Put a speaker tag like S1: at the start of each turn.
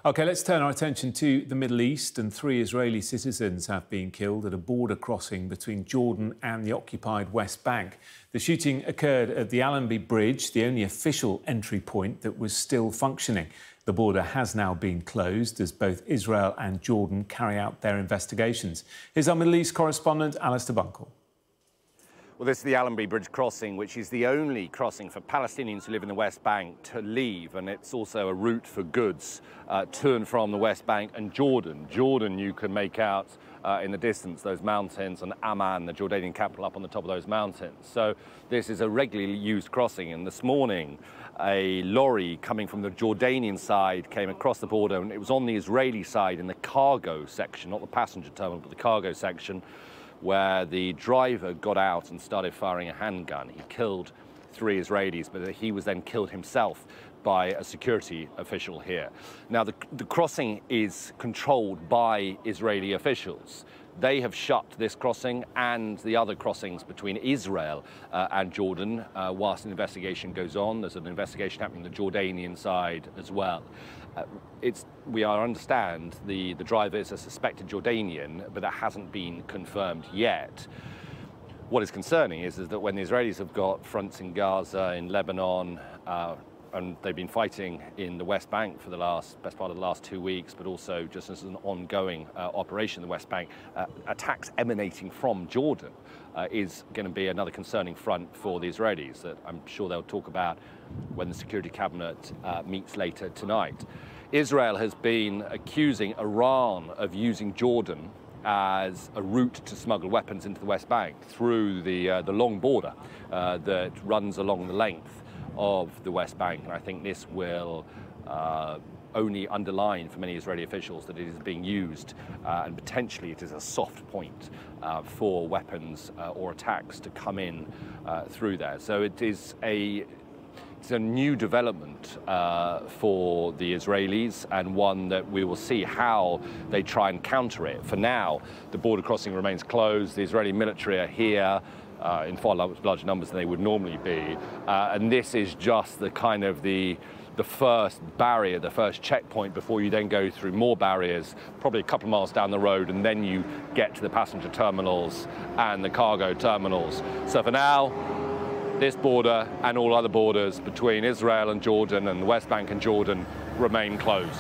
S1: OK, let's turn our attention to the Middle East. And 3 Israeli citizens have been killed at a border crossing between Jordan and the occupied West Bank. The shooting occurred at the Allenby Bridge, the only official entry point that was still functioning. The border has now been closed as both Israel and Jordan carry out their investigations. Here's our Middle East correspondent, Alistair Bunkle.
S2: Well, this is the Allenby Bridge crossing, which is the only crossing for Palestinians who live in the West Bank to leave, and it's also a route for goods to and from the West Bank and Jordan. Jordan, you can make out in the distance those mountains, and Amman, the Jordanian capital, up on the top of those mountains. So this is a regularly used crossing, and this morning a lorry coming from the Jordanian side came across the border, and it was on the Israeli side in the cargo section, not the passenger terminal, but the cargo section, where the driver got out and started firing a handgun. He killed 3 Israelis, but he was then killed himself by a security official here. Now, the crossing is controlled by Israeli officials. They have shut this crossing and the other crossings between Israel and Jordan whilst an investigation goes on. There's an investigation happening on the Jordanian side as well. We understand the driver is a suspected Jordanian, but that hasn't been confirmed yet. What is concerning is that when the Israelis have got fronts in Gaza, in Lebanon, and they've been fighting in the West Bank for the best part of the last 2 weeks, but also just as an ongoing operation in the West Bank, attacks emanating from Jordan is going to be another concerning front for the Israelis that I'm sure they'll talk about when the Security Cabinet meets later tonight. Israel has been accusing Iran of using Jordan as a route to smuggle weapons into the West Bank through the long border that runs along the length of the West Bank. And I think this will only underline for many Israeli officials that it is being used and potentially it is a soft point for weapons or attacks to come in through there. So it's a new development for the Israelis, and one that we will see how they try and counter it. For now, the border crossing remains closed. The Israeli military are here in far larger numbers than they would normally be. And this is just the kind of the first barrier, the first checkpoint before you then go through more barriers, probably a couple of miles down the road, and then you get to the passenger terminals and the cargo terminals. So for now, this border and all other borders between Israel and Jordan and the West Bank and Jordan remain closed.